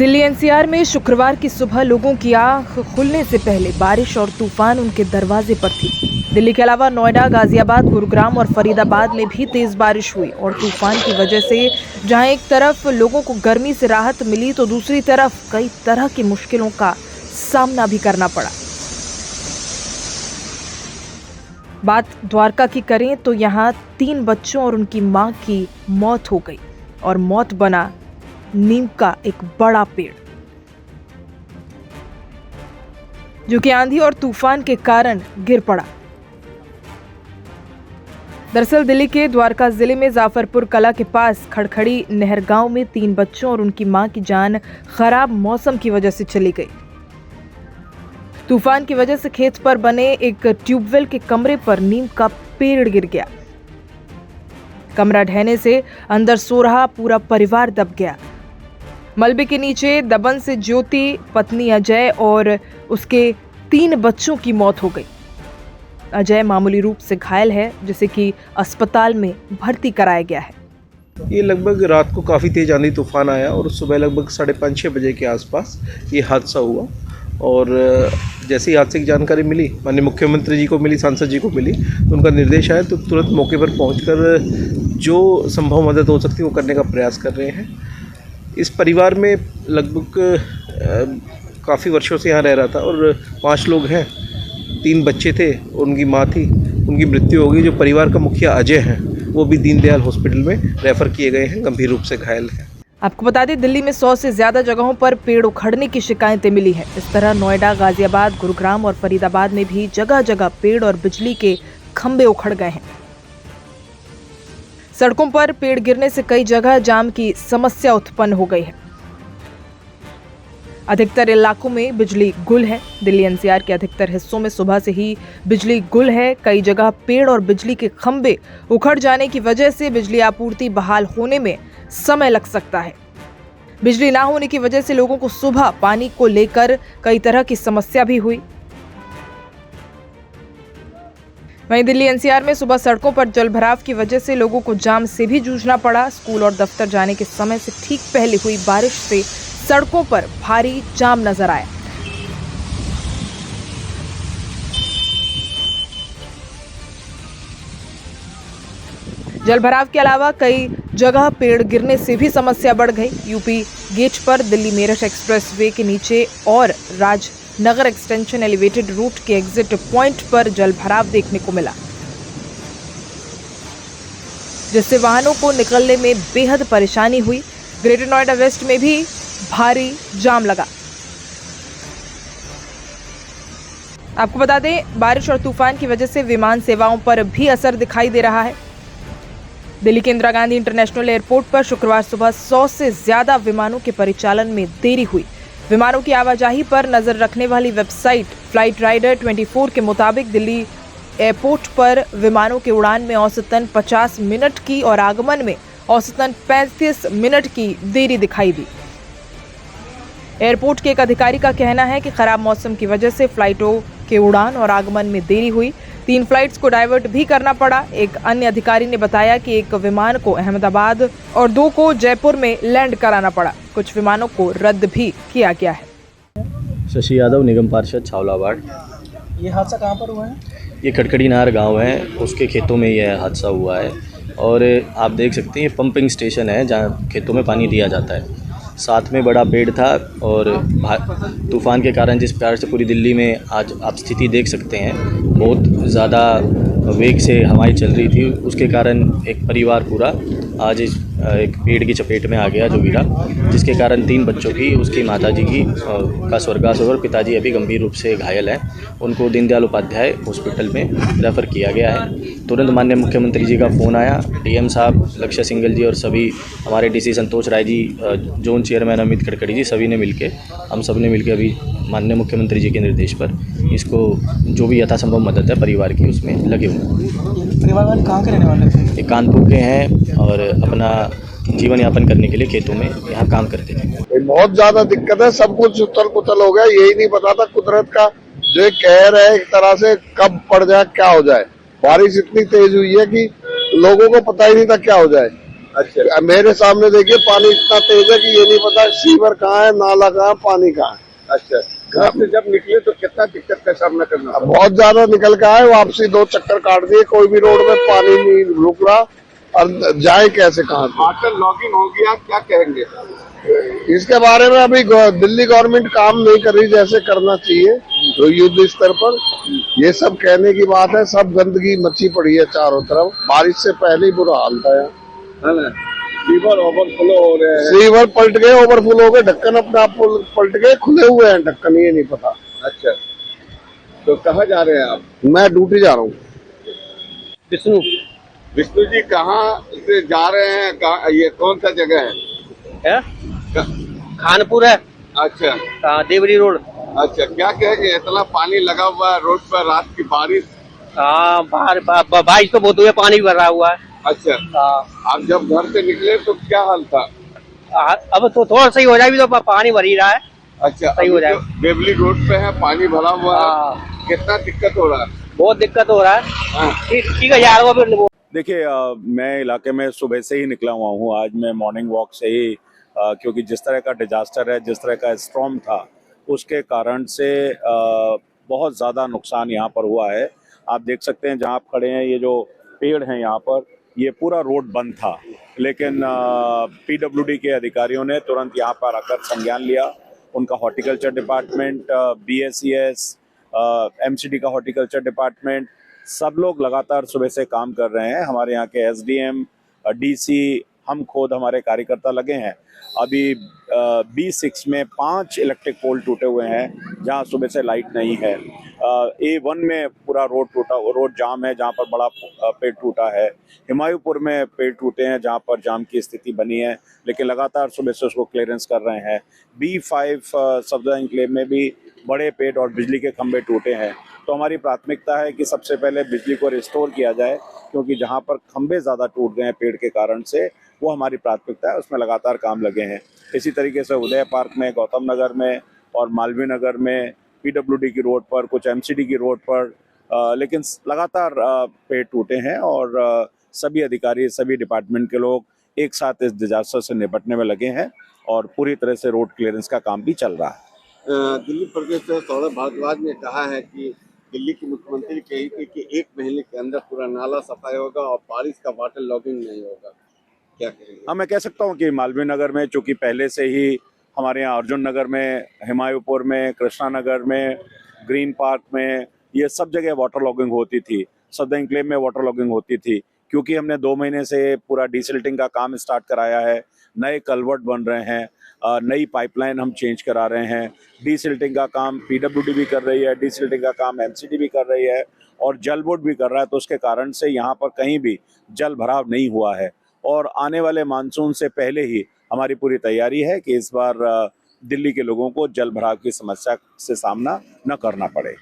Delhi NCR में शुक्रवार की सुबह लोगों की आंख खुलने से पहले बारिश और तूफान उनके दरवाजे पर थी। दिल्ली के अलावा नोएडा, गाजियाबाद, गुरुग्राम और फरीदाबाद में भी तेज बारिश हुई और तूफान की वजह से जहां एक तरफ लोगों को गर्मी से राहत मिली तो दूसरी तरफ कई तरह की मुश्किलों का सामना भी करना पड़ा। बात द्वारका की करें तो यहाँ 3 बच्चों और उनकी मां की मौत हो गई और मौत बना नीम का एक बड़ा पेड़, जो कि आंधी और तूफान के कारण गिर पड़ा। दरअसल दिल्ली के द्वारका जिले में जाफरपुर कला के पास खड़खड़ी नहर गांव में 3 बच्चों और उनकी मां की जान खराब मौसम की वजह से चली गई। तूफान की वजह से खेत पर बने एक ट्यूबवेल के कमरे पर नीम का पेड़ गिर गया। कमरा ढहने से अंदर सो रहा पूरा परिवार दब गया। मलबे के नीचे दबन से ज्योति, पत्नी अजय और उसके 3 बच्चों की मौत हो गई। अजय मामूली रूप से घायल है, जिसे कि अस्पताल में भर्ती कराया गया है। ये लगभग रात को काफ़ी तेज आंधी तूफान आया और सुबह लगभग 5:30-6 बजे के आसपास ये हादसा हुआ। और जैसे ही हादसे की जानकारी मिली, माननीय मुख्यमंत्री जी को मिली, सांसद जी को मिली, तो उनका निर्देश आया तो तुरंत मौके पर पहुंचकर जो संभव मदद हो सकती है वो करने का प्रयास कर रहे हैं। इस परिवार में लगभग काफ़ी वर्षों से यहाँ रह रहा था और 5 लोग हैं। 3 बच्चे थे, उनकी माँ थी, उनकी मृत्यु हो गई। जो परिवार का मुखिया अजय हैं, वो भी दीनदयाल हॉस्पिटल में रेफर किए गए हैं, गंभीर रूप से घायल हैं। आपको बता दें, दिल्ली में 100 से ज्यादा जगहों पर पेड़ उखड़ने की शिकायतें मिली है। इस तरह नोएडा, गाजियाबाद, गुरुग्राम और फरीदाबाद में भी जगह जगह पेड़ और बिजली के खंभे उखड़ गए हैं। सड़कों पर पेड़ गिरने से कई जगह जाम की समस्या उत्पन्न हो गई है। अधिकतर इलाकों में बिजली गुल है। दिल्ली एनसीआर के अधिकतर हिस्सों में सुबह से ही बिजली गुल है। कई जगह पेड़ और बिजली के खंभे उखड़ जाने की वजह से बिजली आपूर्ति बहाल होने में समय लग सकता है। बिजली ना होने की वजह से लोगों को सुबह पानी को लेकर कई तरह की समस्या भी हुई। वहीं दिल्ली एनसीआर में सुबह सड़कों पर जलभराव की वजह से लोगों को जाम से भी जूझना पड़ा। स्कूल और दफ्तर जाने के समय से ठीक पहले हुई बारिश से सड़कों पर भारी जाम नजर आया। जलभराव के अलावा कई जगह पेड़ गिरने से भी समस्या बढ़ गई। यूपी गेट पर दिल्ली मेरठ एक्सप्रेसवे के नीचे और राजनगर एक्सटेंशन एलिवेटेड रूट के एग्जिट पॉइंट पर जलभराव देखने को मिला, जिससे वाहनों को निकलने में बेहद परेशानी हुई। ग्रेटर नोएडा वेस्ट में भी भारी जाम लगा। आपको बता दें, बारिश और तूफान की वजह से विमान सेवाओं पर भी असर दिखाई दे रहा है। दिल्ली के इंदिरा गांधी इंटरनेशनल एयरपोर्ट पर शुक्रवार सुबह 100 से ज्यादा विमानों के परिचालन में देरी हुई। विमानों की आवाजाही पर नजर रखने वाली वेबसाइट फ्लाइट राइडर 24 के मुताबिक दिल्ली एयरपोर्ट पर विमानों के उड़ान में औसतन 50 मिनट की और आगमन में औसतन 35 मिनट की देरी दिखाई दी। एयरपोर्ट के एक अधिकारी का कहना है कि खराब मौसम की वजह से फ्लाइटों के उड़ान और आगमन में देरी हुई। 3 फ्लाइट्स को डाइवर्ट भी करना पड़ा। एक अन्य अधिकारी ने बताया कि एक विमान को अहमदाबाद और 2 को जयपुर में लैंड कराना पड़ा। कुछ विमानों को रद्द भी किया गया है। शशि यादव, निगम पार्षद, छावलावाड़। ये हादसा कहाँ पर हुआ है? ये खड़खड़ी नहर गांव है, उसके खेतों में यह हादसा हुआ है। और आप देख सकते हैं, ये पंपिंग स्टेशन है जहाँ खेतों में पानी दिया जाता है। साथ में बड़ा पेड़ था और तूफ़ान के कारण जिस प्रकार से पूरी दिल्ली में आज आप स्थिति देख सकते हैं, बहुत ज़्यादा वेग से हवाएं चल रही थी, उसके कारण एक परिवार पूरा आज एक पेड़ की चपेट में आ गया जो गिरा, जिसके कारण 3 बच्चों की, उसकी माताजी की का स्वर्गवास और पिताजी अभी गंभीर रूप से घायल हैं। उनको दीनदयाल उपाध्याय हॉस्पिटल में रेफ़र किया गया है। तुरंत माननीय मुख्यमंत्री जी का फ़ोन आया, डीएम साहब लक्ष्य सिंगल जी और सभी हमारे डीसी संतोष राय जी, जोन चेयरमैन अमित खड़खड़ी जी, सभी ने मिलके, हम सब ने मिलके अभी माननीय मुख्यमंत्री जी के निर्देश पर इसको जो भी यथासंभव मदद है परिवार की उसमें लगे हुए हैं। परिवार वाले कहाँ के रहने वाले थे? ये कानपुर के हैं और अपना जीवन यापन करने के लिए खेतों में यहाँ काम करते थे। बहुत ज्यादा दिक्कत है, सब कुछ उथल पुथल हो गया। यही नहीं पता था कुदरत का जो एक कहर है एक तरह से, कब पड़ जाए क्या हो जाए। बारिश इतनी तेज हुई है कि लोगों को पता ही नहीं था क्या हो जाए। अच्छा, मेरे सामने देखिए पानी इतना तेज है कि ये नहीं पता सीवर कहाँ है, नाला कहाँ है, पानी कहाँ है। अच्छा, घर से जब निकले तो कितना दिक्कत का सामना करना पड़ा? बहुत ज्यादा निकल के आए, वापसी 2 चक्कर काट दिए, कोई भी रोड में पानी नहीं रुक रहा और जाए कैसे कहाँ से। वाटर लॉगिंग हो गया, क्या कहेंगे इसके बारे में? अभी दिल्ली गवर्नमेंट काम नहीं कर रही जैसे करना चाहिए तो युद्ध स्तर पर। ये सब कहने की बात है, सब गंदगी मची पड़ी है चारों तरफ, बारिश से पहले ही बुरा हाल था यहाँ। सीवर ओवरफ्लो हो रहे हैं, सीवर पलट गए, ओवरफ्लो हो गए, ढक्कन अपने आप पलट गए, खुले हुए हैं ढक्कन, ये नहीं पता। अच्छा, तो कहाँ जा रहे हैं आप? मैं ड्यूटी जा रहा हूँ। विष्णु जी कहाँ से जा रहे हैं? ये कौन सा जगह है? खानपुर है। अच्छा, देवरी रोड। अच्छा, क्या कहेंगे, इतना पानी लगा हुआ है रोड पर, रात की बारिश? हाँ, बारिश तो बहुत हुई है, पानी भी भरा हुआ है। अच्छा, आप जब घर से निकले तो क्या हाल था? अब तो थोड़ा सही हो जाएगी, तो पानी भर ही रहा है। अच्छा, सही हो जाए। देवली रोड पे है, पानी भरा हुआ है, कितना दिक्कत हो रहा है? बहुत दिक्कत हो रहा है। ठीक है यार, वो फिर देखिए, मैं इलाके में सुबह से ही निकला हुआ हूँ। आज मैं मॉर्निंग वॉक से ही क्योंकि जिस तरह का डिजास्टर है, जिस तरह का स्टॉर्म था, उसके कारण से बहुत ज़्यादा नुकसान यहाँ पर हुआ है। आप देख सकते हैं जहाँ आप खड़े हैं, ये जो पेड़ हैं यहाँ पर, ये पूरा रोड बंद था, लेकिन पीडब्ल्यूडी के अधिकारियों ने तुरंत यहाँ पर आकर संज्ञान लिया। उनका हॉर्टिकल्चर डिपार्टमेंट, बीएसईएस, एमसीडी का हॉर्टिकल्चर डिपार्टमेंट, सब लोग लगातार सुबह से काम कर रहे हैं। हमारे यहाँ के एसडीएम, डीसी, हम खुद, हमारे कार्यकर्ता लगे हैं। अभी B6 में 5 इलेक्ट्रिक पोल टूटे हुए हैं जहाँ सुबह से लाइट नहीं है। A1 में पूरा रोड जाम है, जहाँ पर बड़ा पेड़ टूटा है। हिमायूपुर में पेड़ टूटे हैं जहाँ पर जाम की स्थिति बनी है, लेकिन लगातार सुबह से उसको क्लियरेंस कर रहे हैं। B5 सफदर एन्क्लेव में भी बड़े पेड़ और बिजली के खंभे टूटे हैं। तो हमारी प्राथमिकता है कि सबसे पहले बिजली को रिस्टोर किया जाए, क्योंकि जहाँ पर खंभे ज़्यादा टूट गए हैं पेड़ के कारण से, वो हमारी प्राथमिकता है, उसमें लगातार काम लगे हैं। इसी तरीके से उदय पार्क में, गौतम नगर में और मालवीय नगर में, पीडब्ल्यूडी की रोड पर, कुछ एमसीडी की रोड पर, लेकिन लगातार पेड़ टूटे हैं और सभी अधिकारी, सभी डिपार्टमेंट के लोग एक साथ इस डिजास्टर से निपटने में लगे हैं और पूरी तरह से रोड क्लियरेंस का काम भी चल रहा है। दिल्ली प्रदेश से सौरभ भारद्वाज ने कहा है कि दिल्ली के मुख्यमंत्री कही थी कि 1 महीने के अंदर पूरा नाला सफाई होगा और बारिश का वाटर लॉगिंग नहीं होगा, क्या कहेंगे? हाँ, मैं कह सकता हूँ कि मालवीय नगर में, चूँकि पहले से ही हमारे यहाँ अर्जुन नगर में, हिमायूपुर में, कृष्णा नगर में, ग्रीन पार्क में, ये सब जगह वाटर लॉगिंग होती थी। सफदर एन्क्लेव में वाटर लॉगिंग होती थी, क्योंकि हमने 2 महीने से पूरा डीसिल्टिंग का काम स्टार्ट कराया है। नए कल्वर्ट बन रहे हैं, नई पाइपलाइन हम चेंज करा रहे हैं। डीसिल्टिंग का काम पीडब्ल्यूडी भी कर रही है, डीसिल्टिंग का काम एमसीडी भी कर रही है और जल बोर्ड भी कर रहा है। तो उसके कारण से यहाँ पर कहीं भी जल भराव नहीं हुआ है और आने वाले मानसून से पहले ही हमारी पूरी तैयारी है कि इस बार दिल्ली के लोगों को जल भराव की समस्या से सामना न करना पड़े।